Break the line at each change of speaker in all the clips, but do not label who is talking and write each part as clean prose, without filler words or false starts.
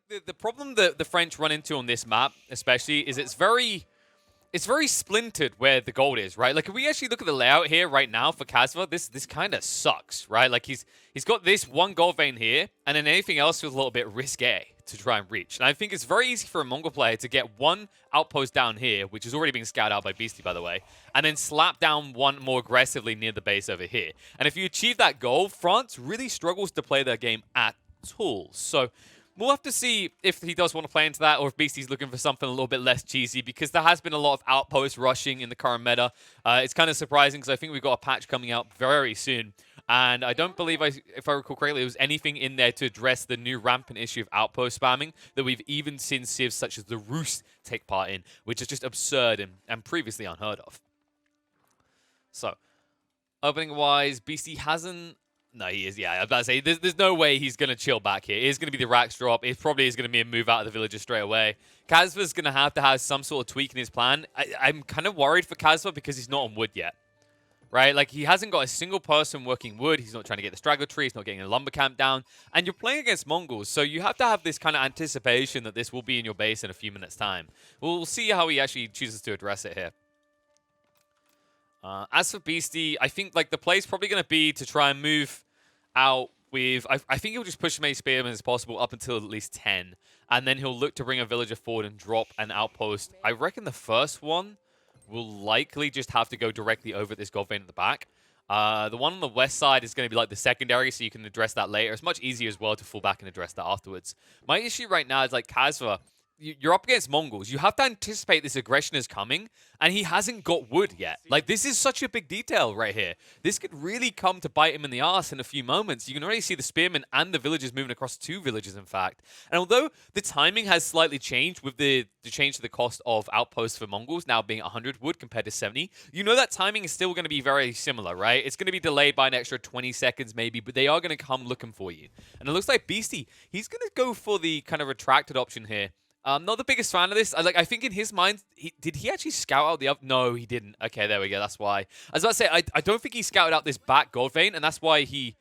like the problem that the French run into on this map, especially, is it's very splintered where the gold is, right? Like, if we actually look at the layout here right now for Kasva, this kind of sucks, right? Like, he's got this one gold vein here, and then anything else feels a little bit risque to try and reach. And I think it's very easy for a Mongol player to get one outpost down here, which is already being scouted out by Beastie, by the way, and then slap down one more aggressively near the base over here. And if you achieve that goal, France really struggles to play their game at all. So we'll have to see if he does want to play into that, or if Beastie's looking for something a little bit less cheesy, because there has been a lot of outpost rushing in the current meta. It's kind of surprising, because I think we've got a patch coming out very soon. And I don't believe, if I recall correctly, there was anything in there to address the new rampant issue of outpost spamming that we've even seen civs such as the Roost take part in, which is just absurd and previously unheard of. So, opening-wise, Beastie hasn't... No, he is, yeah. I was about to say, there's no way he's going to chill back here. It is going to be the Rax drop. It probably is going to be a move out of the villages straight away. Kasva's going to have some sort of tweak in his plan. I'm kind of worried for Kasva because he's not on wood yet. Right? Like, he hasn't got a single person working wood. He's not trying to get the straggler tree. He's not getting a lumber camp down. And you're playing against Mongols, so you have to have this kind of anticipation that this will be in your base in a few minutes' time. We'll see how he actually chooses to address it here. As for Beastie, I think, like, the play's probably going to be to try and move out with... I think he'll just push as many spearmen as possible up until at least 10. And then he'll look to bring a villager forward and drop an outpost. I reckon the first one will likely just have to go directly over this gold vein at the back. The one on the west side is going to be like the secondary, so you can address that later. It's much easier as well to fall back and address that afterwards. My issue right now is like Kasva, you're up against Mongols. You have to anticipate this aggression is coming, and he hasn't got wood yet. Like, this is such a big detail right here. This could really come to bite him in the ass in a few moments. You can already see the spearmen and the villagers moving across 2 villages, in fact. And although the timing has slightly changed with the change to the cost of outposts for Mongols now being 100 wood compared to 70, you know that timing is still going to be very similar, right? It's going to be delayed by an extra 20 seconds maybe, but they are going to come looking for you. And it looks like Beastie, he's going to go for the kind of retracted option here. Not the biggest fan of this. I think in his mind, did he actually scout out the other? No, he didn't. Okay, there we go. That's why. I was about to say, I don't think he scouted out this back gold vein, and that's why he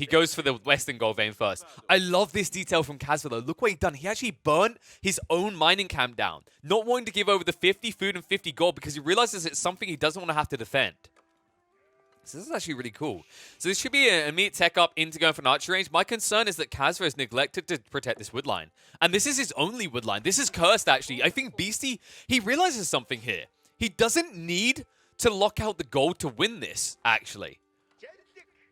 goes for the western gold vein first. I love this detail from Kasva, though. Look what he done. He actually burnt his own mining camp down, not wanting to give over the 50 food and 50 gold because he realizes it's something he doesn't want to have to defend. So this is actually really cool. So this should be an immediate tech up into going for an archery range. My concern is that Kasva has neglected to protect this wood line. And this is his only wood line. This is cursed, actually. I think Beastie, he realizes something here. He doesn't need to lock out the gold to win this, actually.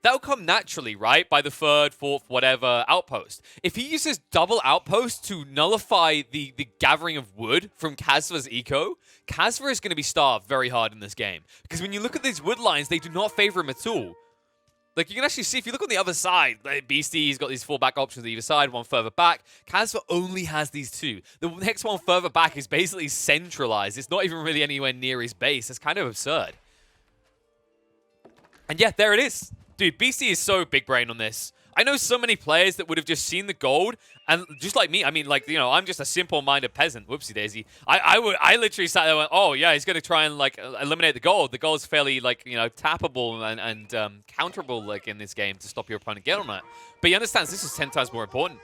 That'll come naturally, right? By the 3rd, 4th, whatever outpost. If he uses double outpost to nullify the gathering of wood from Kasva's eco, Kasva is going to be starved very hard in this game. Because when you look at these wood lines, they do not favor him at all. Like, you can actually see, if you look on the other side, like Beastie, he's got these 4 back options on either side, one further back. Kasva only has these 2. The next one further back is basically centralized. It's not even really anywhere near his base. It's kind of absurd. And yeah, there it is. Dude, Beastie is so big brain on this. I know so many players that would have just seen the gold, and just like me, I mean, like, you know, I'm just a simple-minded peasant. Whoopsie daisy. I literally sat there and went, oh, yeah, he's going to try and, like, eliminate the gold. The gold's fairly, like, you know, tappable and counterable, like, in this game to stop your opponent getting on it. But he understands this is 10 times more important.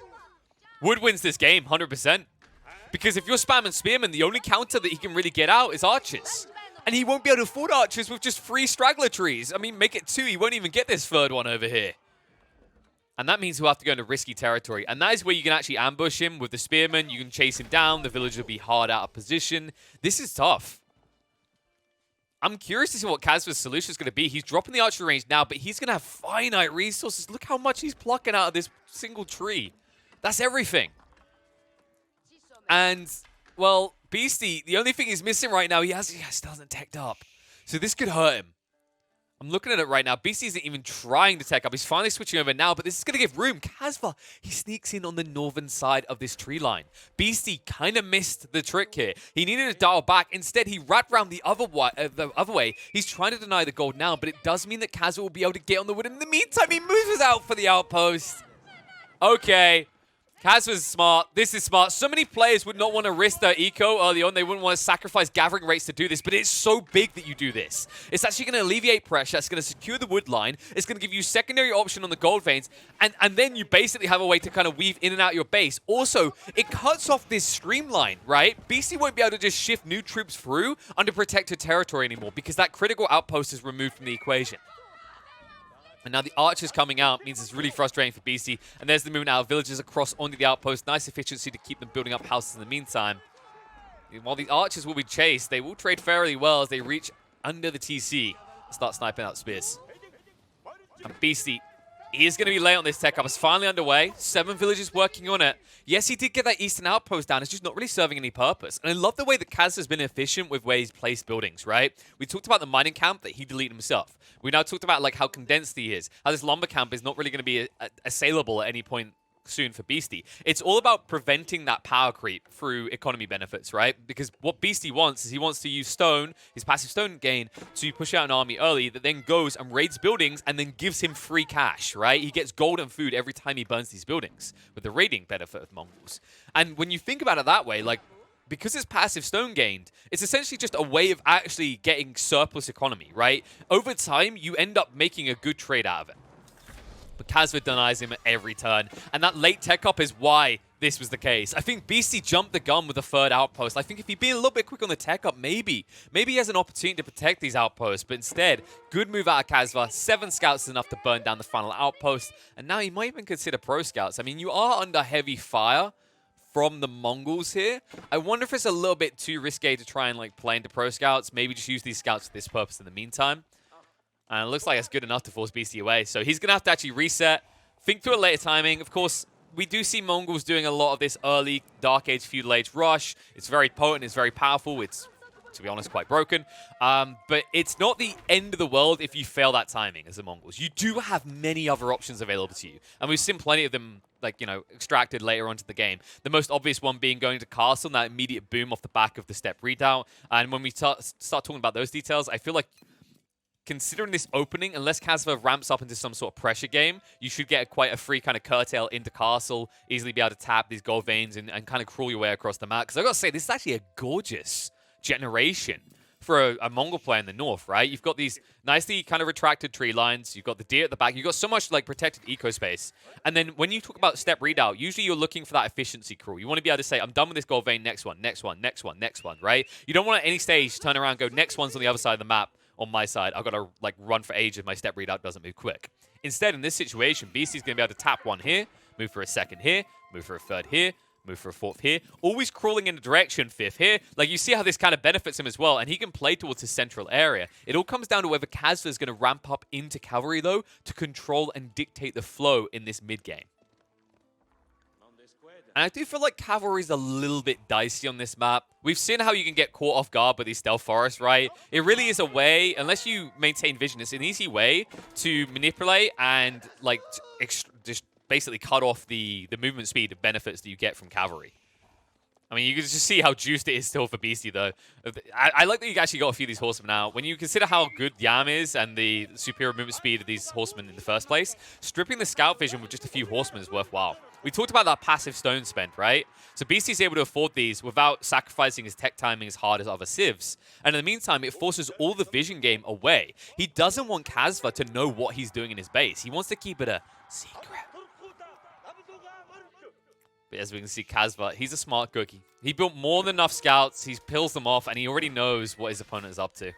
Wood wins this game, 100%. Because if you're spamming Spearman, the only counter that he can really get out is archers. And he won't be able to afford archers with just 3 straggler trees. I mean, make it 2. He won't even get this 3rd one over here. And that means he'll have to go into risky territory. And that is where you can actually ambush him with the spearman. You can chase him down. The village will be hard out of position. This is tough. I'm curious to see what Kasva's solution is going to be. He's dropping the archery range now, but he's going to have finite resources. Look how much he's plucking out of this single tree. That's everything. And, well, Beastie, the only thing he's missing right now, he still hasn't teched up. So this could hurt him. I'm looking at it right now. Beastie isn't even trying to tech up. He's finally switching over now, but this is going to give room. Kasva, he sneaks in on the northern side of this tree line. Beastie kind of missed the trick here. He needed to dial back. Instead, he wrapped around the other way. He's trying to deny the gold now, but it does mean that Kasva will be able to get on the wood. In the meantime, he moves out for the outpost. Okay. Kaz was smart. This is smart. So many players would not want to risk their eco early on. They wouldn't want to sacrifice gathering rates to do this, but it's so big that you do this. It's actually going to alleviate pressure. It's going to secure the wood line. It's going to give you secondary option on the gold veins, and then you basically have a way to kind of weave in and out your base. Also, it cuts off this streamline, right? BC won't be able to just shift new troops through under protected territory anymore because that critical outpost is removed from the equation. And now the archers coming out means it's really frustrating for BC. And there's the movement out of villages across onto the outpost. Nice efficiency to keep them building up houses in the meantime. While the archers will be chased, they will trade fairly well as they reach under the TC and start sniping out spears. And BC is going to be late on this tech up. It's finally underway. 7 villages working on it. Yes, he did get that eastern outpost down. It's just not really serving any purpose. And I love the way that Kaz has been efficient with where he's placed buildings, right? We talked about the mining camp that he deleted himself. We now talked about like how condensed he is. How this lumber camp is not really going to be assailable at any point soon for Beastie. It's all about preventing that power creep through economy benefits, right? Because what Beastie wants is he wants to use stone, his passive stone gain, to push out an army early that then goes and raids buildings and then gives him free cash, right? He gets gold and food every time he burns these buildings with the raiding benefit of Mongols. And when you think about it that way, like, because it's passive stone gained, it's essentially just a way of actually getting surplus economy, right? Over time, you end up making a good trade out of it. But Kazva denies him at every turn. And that late tech up is why this was the case. I think BC jumped the gun with the third outpost. I think if he'd been a little bit quick on the tech up, maybe he has an opportunity to protect these outposts. But instead, good move out of Kazva. 7 scouts is enough to burn down the final outpost. And now he might even consider pro scouts. I mean, you are under heavy fire from the Mongols here. I wonder if it's a little bit too risque to try and like play into pro scouts. Maybe just use these scouts for this purpose in the meantime. And it looks like it's good enough to force BC away. So he's going to have to actually reset, think through a later timing. Of course, we do see Mongols doing a lot of this early Dark Age, Feudal Age rush. It's very potent, it's very powerful. It's, to be honest, quite broken. But it's not the end of the world if you fail that timing as the Mongols. You do have many other options available to you. And we've seen plenty of them, like, you know, extracted later onto the game. The most obvious one being going to Castle, and that immediate boom off the back of the step redoubt. And when we start talking about those details, I feel like considering this opening, unless Kazva ramps up into some sort of pressure game, you should get quite a free kind of curtail into Castle, easily be able to tap these gold veins and kind of crawl your way across the map. Because I've got to say, this is actually a gorgeous generation for a Mongol player in the north, right? You've got these nicely kind of retracted tree lines. You've got the deer at the back. You've got so much like protected eco space. And then when you talk about step redoubt, usually you're looking for that efficiency crawl. You want to be able to say, I'm done with this gold vein, next one, next one, next one, next one, right? You don't want at any stage turn around and go, next one's on the other side of the map. On my side, I've got to like run for age if my step redoubt doesn't move quick. Instead, in this situation, BC's going to be able to tap one here, move for a second here, move for a third here, move for a fourth here, always crawling in a direction, fifth here. Like, you see how this kind of benefits him as well, and he can play towards his central area. It all comes down to whether Kazva is going to ramp up into cavalry, though, to control and dictate the flow in this mid-game. And I do feel like cavalry's a little bit dicey on this map. We've seen how you can get caught off guard by these stealth forests, right? It really is a way, unless you maintain vision, it's an easy way to manipulate and like just basically cut off the movement speed of benefits that you get from cavalry. I mean, you can just see how juiced it is still for Beastie, though. I like that you actually got a few of these horsemen now. When you consider how good Yam is and the superior movement speed of these horsemen in the first place, stripping the scout vision with just a few horsemen is worthwhile. We talked about that passive stone spend, right? So Beastie's able to afford these without sacrificing his tech timing as hard as other civs. And in the meantime, it forces all the vision game away. He doesn't want Kazva to know what he's doing in his base. He wants to keep it a secret. But as we can see, Kazva, he's a smart cookie. He built more than enough scouts. He peels them off, and he already knows what his opponent is up to.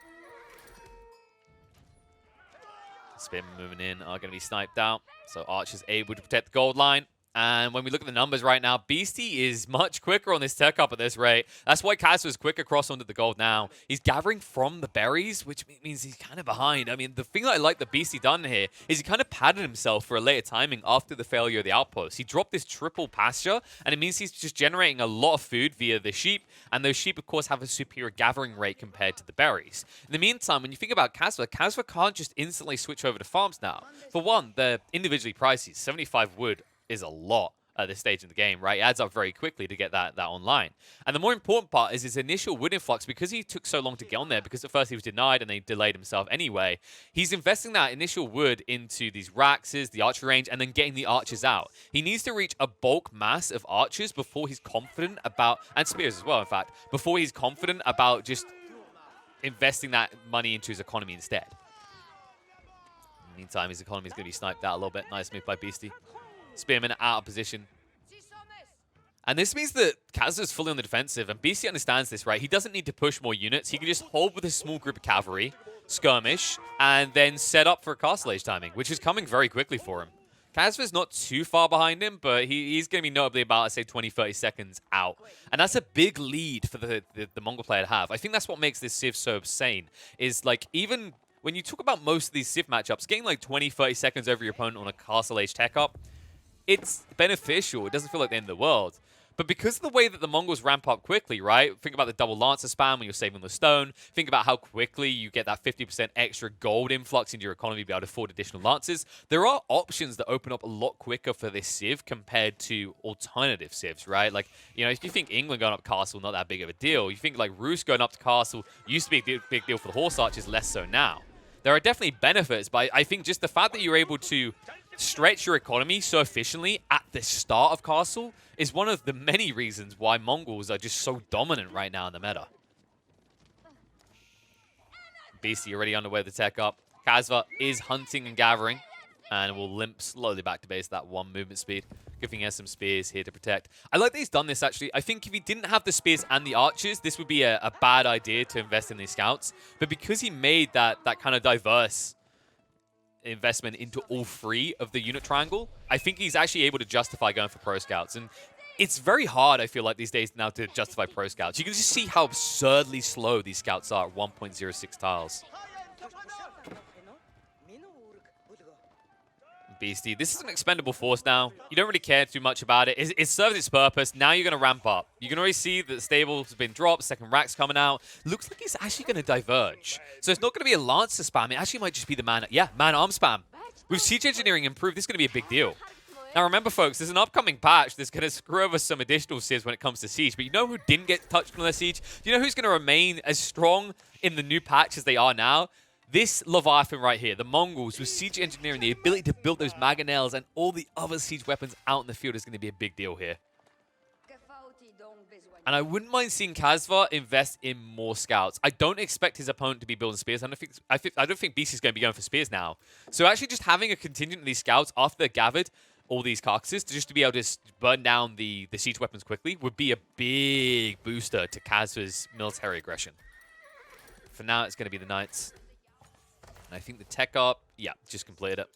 Spearmen moving in are going to be sniped out. So Archer's able to protect the gold line. And when we look at the numbers right now, Beastie is much quicker on this tech up at this rate. That's why Kazva is quick across onto the gold now. He's gathering from the berries, which means he's kind of behind. I mean, the thing that I like that Beastie done here is he kind of padded himself for a later timing after the failure of the outpost. He dropped this triple pasture, and it means he's just generating a lot of food via the sheep. And those sheep, of course, have a superior gathering rate compared to the berries. In the meantime, when you think about Kazva, Kazva can't just instantly switch over to farms now. For one, they're individually pricey. 75 wood is a lot. at this stage in the game, right? It adds up very quickly to get that online. And the more important part is his initial wood influx, because he took so long to get on there, because at first he was denied and they delayed himself anyway, he's investing that initial wood into these Raxes, the archery range, and then getting the archers out. He needs to reach a bulk mass of archers before he's confident about, and spears as well, in fact, before he's confident about just investing that money into his economy instead. In the meantime, his economy is going to be sniped out a little bit. Nice move by Beastie. Spearman out of position. And this means that Kaz is fully on the defensive, and Beastie understands this, right? He doesn't need to push more units. He can just hold with a small group of cavalry, skirmish, and then set up for a castle age timing, which is coming very quickly for him. Kazva's not too far behind him, but he's going to be notably about, let's say, 20, 30 seconds out. And that's a big lead for the Mongol player to have. I think that's what makes this Civ so obscene, is like, even when you talk about most of these Civ matchups, getting like 20, 30 seconds over your opponent on a castle age tech up, it's beneficial. It doesn't feel like the end of the world. But because of the way that the Mongols ramp up quickly, right? Think about the double Lancer spam when you're saving the stone. Think about how quickly you get that 50% extra gold influx into your economy to be able to afford additional Lancers. There are options that open up a lot quicker for this Civ compared to alternative Civs, right? Like, you know, if you think England going up Castle, not that big of a deal. You think like Rus going up to Castle used to be a big deal for the Horse Archers, less so now. There are definitely benefits, but I think just the fact that you're able to stretch your economy so efficiently at the start of Castle is one of the many reasons why Mongols are just so dominant right now in the meta. Beastie already underway with the tech up. Kazva is hunting and gathering, and will limp slowly back to base that 1 movement speed. Good thing he has some spears here to protect. I like that he's done this, actually. I think if he didn't have the spears and the archers, this would be a bad idea to invest in these scouts. But because he made that kind of diverse investment into all 3 of the unit triangle, I think he's actually able to justify going for pro scouts. And it's very hard, I feel like, these days now to justify pro scouts. You can just see how absurdly slow these scouts are at 1.06 tiles. Beastie, this is an expendable force now. You don't really care too much about it. It serves its purpose. Now you're going to ramp up. You can already see that the stables have been dropped. Second rack's coming out. Looks like it's actually going to diverge. So it's not going to be a Lancer spam. It actually might just be the man arm spam. With siege engineering improved, this is going to be a big deal. Now remember, folks, there's an upcoming patch that's going to screw over some additional civs when it comes to siege. But you know who didn't get touched on their siege? Do you know who's going to remain as strong in the new patch as they are now? This Leviathan right here, the Mongols, with siege engineering, the ability to build those mangonels and all the other siege weapons out in the field is going to be a big deal here. And I wouldn't mind seeing Kazva invest in more scouts. I don't expect his opponent to be building spears. I don't think Beastie's going to be going for spears now. So actually just having a contingent of these scouts after they're gathered, all these carcasses, to be able to burn down the siege weapons quickly would be a big booster to Kazva's military aggression. For now, it's going to be the Knights. And I think the tech up, yeah, just completed it.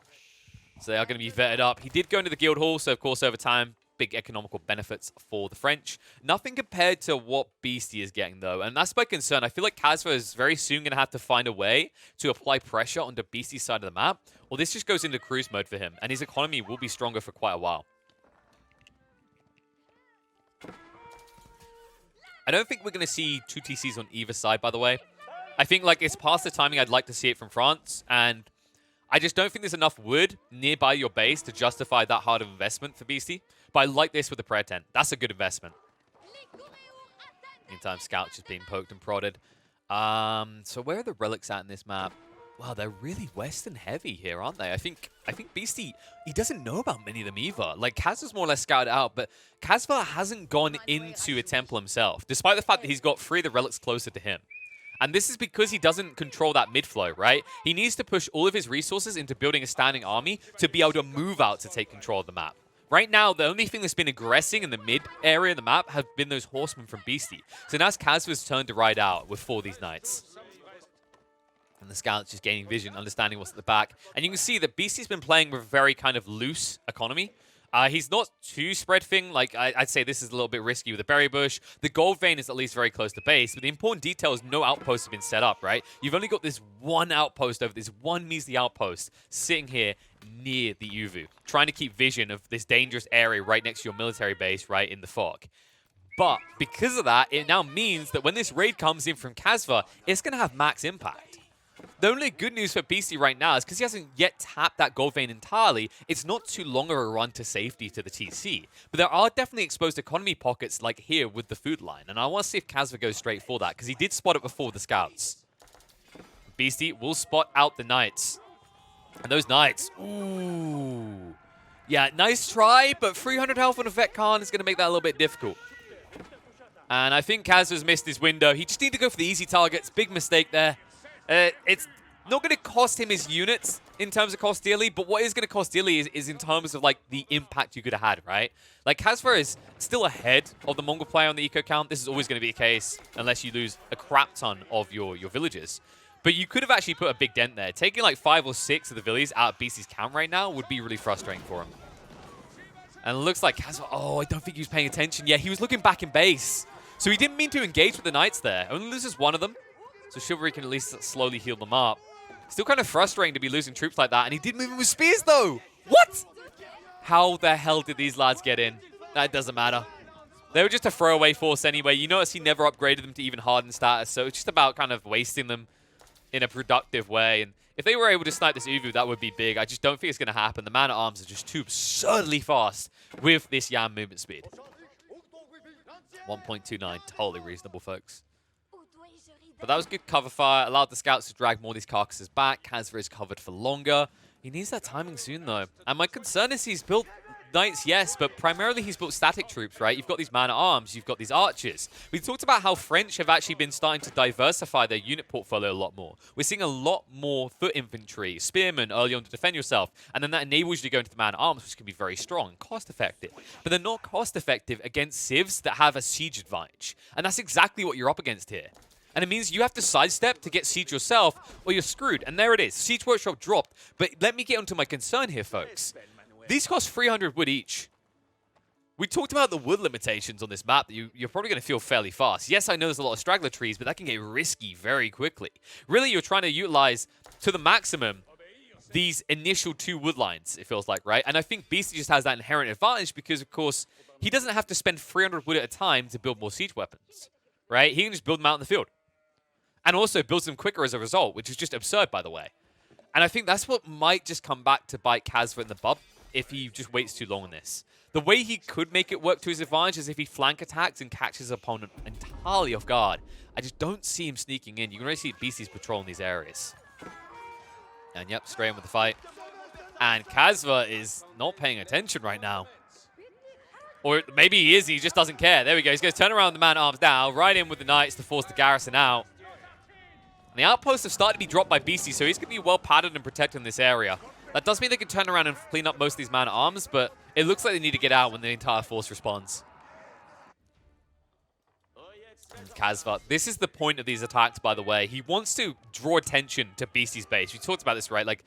So they are going to be vetted up. He did go into the guild hall, so of course over time, big economical benefits for the French. Nothing compared to what Beastie is getting, though. And that's my concern. I feel like Kazva is very soon going to have to find a way to apply pressure onto Beastie's side of the map, or this just goes into cruise mode for him, and his economy will be stronger for quite a while. I don't think we're going to see 2 TCs on either side, by the way. I think like it's past the timing I'd like to see it from France, and I just don't think there's enough wood nearby your base to justify that hard of investment for Beastie. But I like this with the prayer tent. That's a good investment. Meantime, Scout's just being poked and prodded. So where are the relics at in this map? Wow, they're really western heavy here, aren't they? I think Beastie, he doesn't know about many of them either. Like, Kazva's more or less scouted out, but Kazva hasn't gone into a temple himself, despite the fact that he's got 3 of the relics closer to him. And this is because he doesn't control that mid-flow, right? He needs to push all of his resources into building a standing army to be able to move out to take control of the map. Right now, the only thing that's been aggressing in the mid area of the map have been those horsemen from Beastie. So now it's Kazva's turn to ride out with 4 of these knights. And the scout's just gaining vision, understanding what's at the back. And you can see that Beastie's been playing with a very kind of loose economy. He's not too spread thing. Like, I'd say this is a little bit risky with the berry bush. The gold vein is at least very close to base. But the important detail is no outposts have been set up, right? You've only got this one outpost over this one measly outpost sitting here near the Uvu, trying to keep vision of this dangerous area right next to your military base, right in the fog. But because of that, it now means that when this raid comes in from Kazva, it's going to have max impact. The only good news for Beastie right now is because he hasn't yet tapped that gold vein entirely, it's not too long of a run to safety to the TC. But there are definitely exposed economy pockets like here with the food line. And I want to see if Kazva goes straight for that because he did spot it before the scouts. Beastie will spot out the Knights. And those Knights, ooh. Yeah, nice try, but 300 health on a Vet Khan is going to make that a little bit difficult. And I think Kazva's missed his window. He just need to go for the easy targets. Big mistake there. It's not going to cost him his units in terms of cost dearly, but what is going to cost dearly is in terms of like the impact you could have had, right? Like Kazva is still ahead of the Mongol player on the eco count. This is always going to be the case unless you lose a crap ton of your villagers. But you could have actually put a big dent there. Taking like 5 or 6 of the villages out of BC's count right now would be really frustrating for him. And it looks like Kazva, oh, I don't think he was paying attention. Yeah, he was looking back in base. So he didn't mean to engage with the Knights there. Only loses one of them. So Chivalry can at least slowly heal them up. Still kind of frustrating to be losing troops like that. And he did move in with spears, though. What? How the hell did these lads get in? That doesn't matter. They were just a throwaway force anyway. You notice he never upgraded them to even hardened status. So it's just about kind of wasting them in a productive way. And if they were able to snipe this Uvu, that would be big. I just don't think it's going to happen. The man-at-arms are just too absurdly fast with this Yam movement speed. 1.29, totally reasonable, folks. But that was good cover fire. Allowed the scouts to drag more of these carcasses back. Kazva is covered for longer. He needs that timing soon, though. And my concern is he's built Knights, yes, but primarily he's built static troops, right? You've got these man-at-arms, you've got these archers. We talked about how French have actually been starting to diversify their unit portfolio a lot more. We're seeing a lot more foot infantry, spearmen early on to defend yourself, and then that enables you to go into the man-at-arms, which can be very strong and cost-effective. But they're not cost-effective against civs that have a siege advantage. And that's exactly what you're up against here. And it means you have to sidestep to get siege yourself, or you're screwed. And there it is. Siege Workshop dropped. But let me get onto my concern here, folks. These cost 300 wood each. We talked about the wood limitations on this map that you're probably going to feel fairly fast. Yes, I know there's a lot of straggler trees, but that can get risky very quickly. Really, you're trying to utilize to the maximum these initial 2 wood lines, it feels like, right? And I think Beastie just has that inherent advantage because, of course, he doesn't have to spend 300 wood at a time to build more siege weapons, right? He can just build them out in the field. And also builds them quicker as a result, which is just absurd, by the way. And I think that's what might just come back to bite Kazva in the butt if he just waits too long on this. The way he could make it work to his advantage is if he flank attacks and catches his opponent entirely off guard. I just don't see him sneaking in. You can already see Beastie's patrolling these areas. And yep, straight in with the fight. And Kazva is not paying attention right now. Or maybe he is, he just doesn't care. There we go. He's going to turn around the man-at-arms now, right in with the Knights to force the garrison out. And the outposts have started to be dropped by Beastie, so he's going to be well padded and protected in this area. That does mean they can turn around and clean up most of these man-at-arms, but it looks like they need to get out when the entire force responds. And Kazva, this is the point of these attacks, by the way. He wants to draw attention to Beastie's base. We talked about this, right? Like,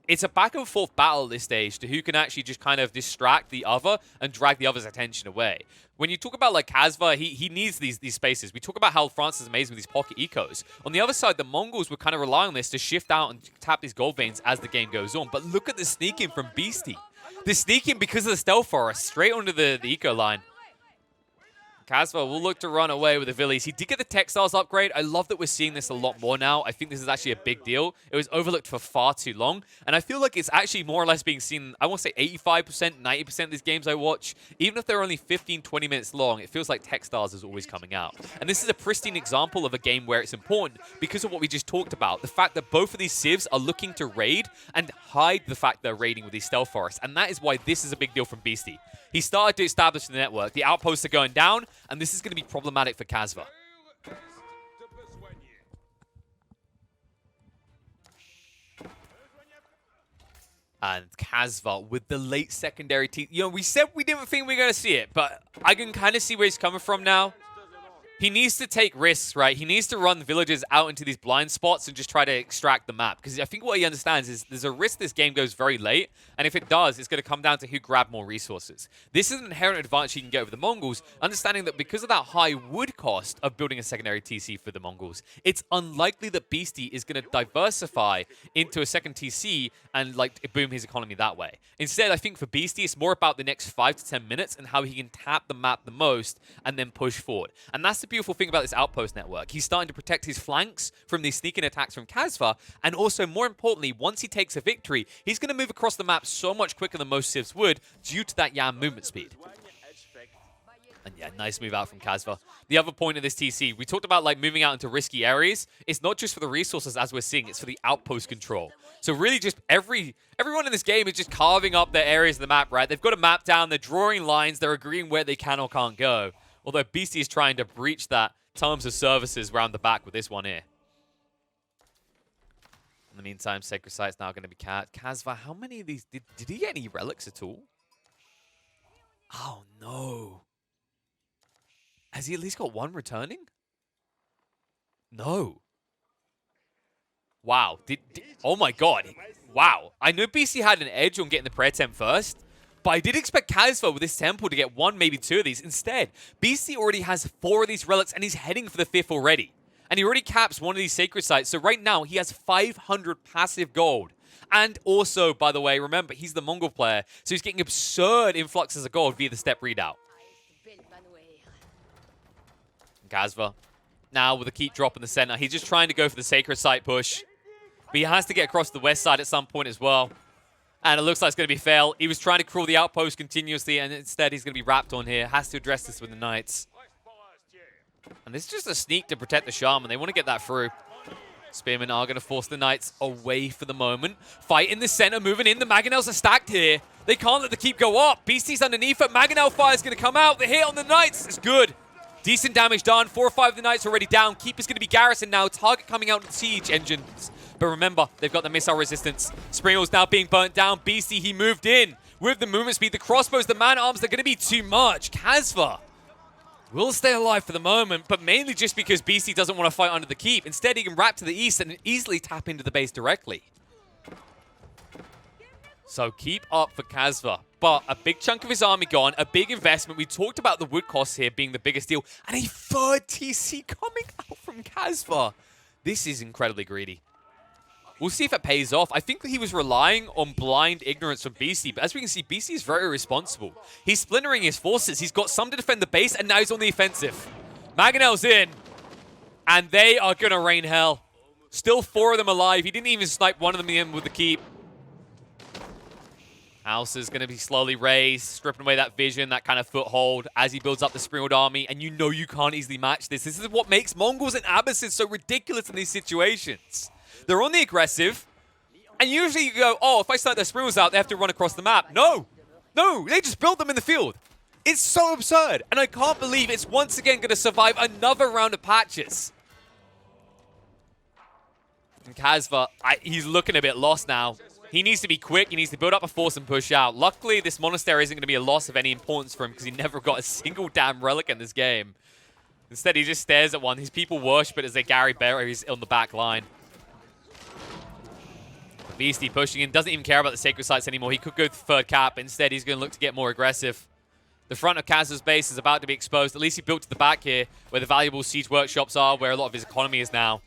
it's a back-and-forth battle at this stage to who can actually just kind of distract the other and drag the other's attention away. When you talk about, like, Kazva, he needs these spaces. We talk about how France is amazing with these pocket ecos. On the other side, the Mongols would kind of rely on this to shift out and tap these gold veins as the game goes on. But look at the sneaking from Beastie. The sneaking because of the stealth forest straight onto the eco line. Kazva will look to run away with the Villies. He did get the textiles upgrade. I love that we're seeing this a lot more now. I think this is actually a big deal. It was overlooked for far too long. And I feel like it's actually more or less being seen, I want to say 85%, 90% of these games I watch. Even if they're only 15, 20 minutes long, it feels like textiles is always coming out. And this is a pristine example of a game where it's important because of what we just talked about. The fact that both of these civs are looking to raid and hide the fact they're raiding with these stealth forests. And that is why this is a big deal from Beastie. He started to establish the network. The outposts are going down, and this is going to be problematic for Kazva. And Kazva with the late secondary team. You know, we said we didn't think we were going to see it, but I can kind of see where he's coming from now. He needs to take risks, right? He needs to run villagers out into these blind spots and just try to extract the map. Because I think what he understands is there's a risk this game goes very late. And if it does, it's going to come down to who grabbed more resources. This is an inherent advantage he can get over the Mongols, understanding that because of that high wood cost of building a secondary TC for the Mongols, it's unlikely that Beastie is going to diversify into a second TC and like boom his economy that way. Instead, I think for Beastie, it's more about the next 5 to 10 minutes and how he can tap the map the most and then push forward. And that's the beautiful thing about this outpost network. He's starting to protect his flanks from these sneaking attacks from Kazva, and also, more importantly, once he takes a victory, he's going to move across the map so much quicker than most civs would due to that Yam movement speed. And yeah, nice move out from Kazva. The other point of this TC, we talked about like moving out into risky areas. It's not just for the resources as we're seeing, it's for the outpost control. So really just everyone in this game is just carving up their areas of the map, right? They've got a map down, they're drawing lines, they're agreeing where they can or can't go. Although Beastie is trying to breach that terms of services around the back with this one here. In the meantime, Sacred Site's now going to be Kazva. How many of these, did he get any relics at all? Oh no. Has he at least got one returning? No. Wow. Oh my god. Wow. I know BC had an edge on getting the prayer temp first, but I did expect Kazva with this temple to get one, maybe two of these. Instead, BC already has 4 of these relics, and he's heading for the 5th already. And he already caps one of these sacred sites. So right now, he has 500 passive gold. And also, by the way, remember, he's the Mongol player, so he's getting absurd influxes of gold via the step readout. Kazva, now with a keep drop in the center. He's just trying to go for the sacred site push. But he has to get across the west side at some point as well. And it looks like it's going to be fail. He was trying to crawl the outpost continuously, and instead he's going to be wrapped on here. Has to address this with the Knights. And this is just a sneak to protect the Shaman. They want to get that through. Spearmen are going to force the Knights away for the moment. Fight in the center, moving in. The Mangonels are stacked here. They can't let the keep go up. Beastie's underneath it. Mangonel fire is going to come out. The hit on the Knights is good. Decent damage done. 4 or 5 of the Knights already down. Keep is going to be garrisoned now. Target coming out with siege engines. But remember, they've got the missile resistance. Springall's now being burnt down. Beastie, he moved in with the movement speed. The crossbows, the man-at-arms, they're going to be too much. Kazva will stay alive for the moment, but mainly just because Beastie doesn't want to fight under the keep. Instead, he can wrap to the east and easily tap into the base directly. So keep up for Kazva. But a big chunk of his army gone, a big investment. We talked about the wood costs here being the biggest deal, and a 3rd TC coming out from Kazva. This is incredibly greedy. We'll see if it pays off. I think that he was relying on blind ignorance from BC, but as we can see, BC is very responsible. He's splintering his forces. He's got some to defend the base, and now he's on the offensive. Mangonel's in, and they are going to rain hell. Still 4 of them alive. He didn't even snipe one of them in with the keep. House is going to be slowly raised, stripping away that vision, that kind of foothold as he builds up the Springald army, and you know you can't easily match this. This is what makes Mongols and Abbasid so ridiculous in these situations. They're on the aggressive, and usually you go, oh, if I start their Springalds out, they have to run across the map. No, they just build them in the field. It's so absurd, and I can't believe it's once again going to survive another round of patches. And Kazva, he's looking a bit lost now. He needs to be quick. He needs to build up a force and push out. Luckily, this monastery isn't going to be a loss of any importance for him because he never got a single damn relic in this game. Instead, he just stares at one. His people worship it as they Gary berries on the back line. Beastie pushing in. Doesn't even care about the sacred sites anymore. He could go to 3rd cap. Instead, he's going to look to get more aggressive. The front of Kaz's base is about to be exposed. At least he built to the back here where the valuable siege workshops are, where a lot of his economy is now.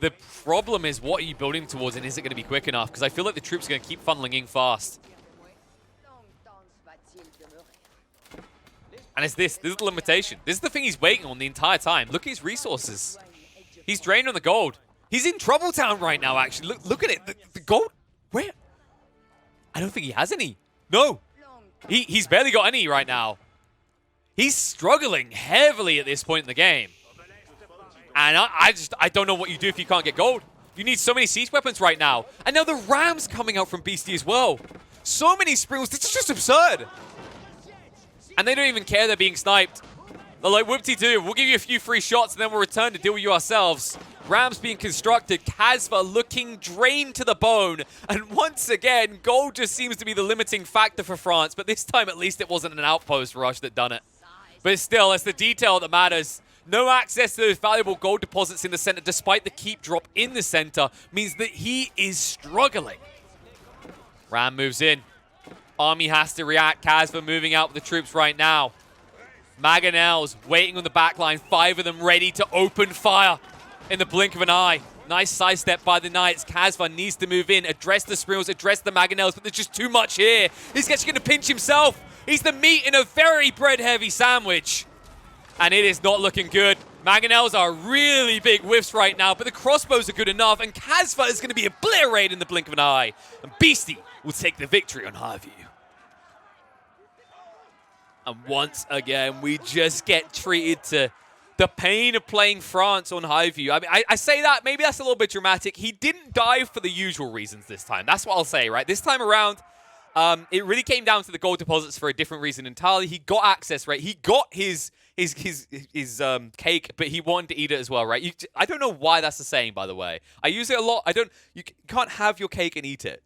The problem is, what are you building towards, and is it going to be quick enough? Because I feel like the troops are going to keep funneling in fast. And it's this. This is the limitation. This is the thing he's waiting on the entire time. Look at his resources. He's drained on the gold. He's in Trouble Town right now, actually. Look at it. The gold. Where? I don't think he has any. No. He's barely got any right now. He's struggling heavily at this point in the game. And I don't know what you do if you can't get gold. You need so many siege weapons right now. And now the Rams coming out from Beastie as well. So many Springals. This is just absurd. And they don't even care they're being sniped. They're like, whoop-de-doo. We'll give you a few free shots and then we'll return to deal with you ourselves. Rams being constructed. Kazva looking drained to the bone. And once again, gold just seems to be the limiting factor for France. But this time, at least, it wasn't an outpost rush that done it. But still, it's the detail that matters. No access to those valuable gold deposits in the center, despite the keep drop in the center, means that he is struggling. Ram moves in. Army has to react. Kazva moving out with the troops right now. Mangonels waiting on the back line. 5 of them ready to open fire in the blink of an eye. Nice sidestep by the Knights. Kazva needs to move in, address the Springals, address the Mangonels, but there's just too much here. He's actually going to pinch himself. He's the meat in a very bread-heavy sandwich. And it is not looking good. Mangonels are really big whiffs right now, but the crossbows are good enough, and Kazva is going to be obliterated in the blink of an eye. And Beastie will take the victory on Highview. And once again, we just get treated to the pain of playing France on Highview. I mean, I say that, maybe that's a little bit dramatic. He didn't die for the usual reasons this time. That's what I'll say, right? This time around, it really came down to the gold deposits for a different reason entirely. He got access, right? He got his cake, but he wanted to eat it as well, right? I don't know why that's the saying, by the way. I use it a lot. You can't have your cake and eat it.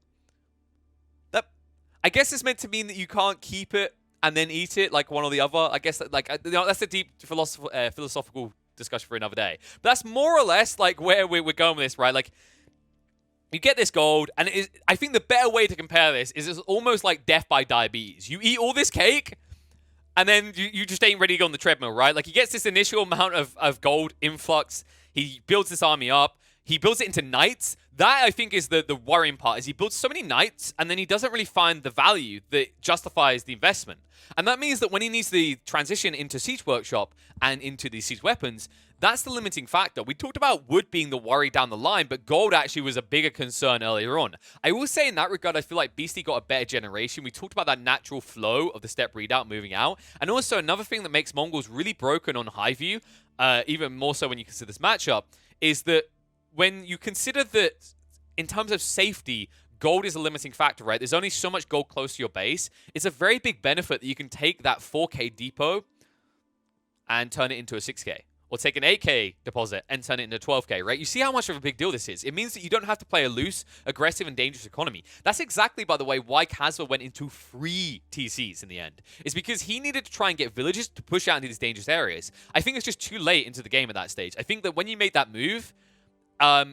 I guess it's meant to mean that you can't keep it and then eat it like one or the other. I guess that's a deep philosophical discussion for another day. But that's more or less like where we're going with this, right? Like, you get this gold, and I think the better way to compare this is it's almost like death by diabetes. You eat all this cake, and then you just ain't ready to go on the treadmill, right? Like, he gets this initial amount of gold influx. He builds this army up. He builds it into knights. That, I think, is the worrying part, is he builds so many knights, and then he doesn't really find the value that justifies the investment. And that means that when he needs to transition into Siege Workshop and into these Siege weapons, that's the limiting factor. We talked about wood being the worry down the line, but gold actually was a bigger concern earlier on. I will say in that regard, I feel like Beastie got a better generation. We talked about that natural flow of the step readout moving out. And also another thing that makes Mongols really broken on Highview, even more so when you consider this matchup, is that when you consider that in terms of safety, gold is a limiting factor, right? There's only so much gold close to your base. It's a very big benefit that you can take that 4K depot and turn it into a 6K. Or take an 8K deposit and turn it into 12K, right? You see how much of a big deal this is. It means that you don't have to play a loose, aggressive, and dangerous economy. That's exactly, by the way, why Kazva went into free TCs in the end. It's because he needed to try and get villages to push out into these dangerous areas. I think it's just too late into the game at that stage. I think that when you make that move,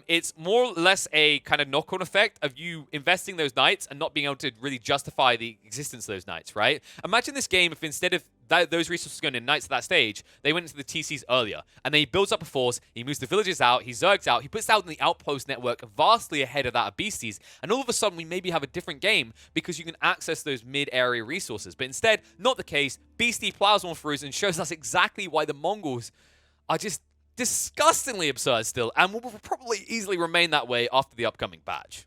it's more or less a kind of knock-on effect of you investing those knights and not being able to really justify the existence of those knights, right? Imagine this game if instead of those resources going in knights at that stage, they went into the TCs earlier. And then he builds up a force, he moves the villages out, he zergs out, he puts out the outpost network vastly ahead of that of Beasties, and all of a sudden we maybe have a different game because you can access those mid-area resources. But instead, not the case. Beastie plows on through and shows us exactly why the Mongols are just disgustingly absurd still, and will probably easily remain that way after the upcoming patch.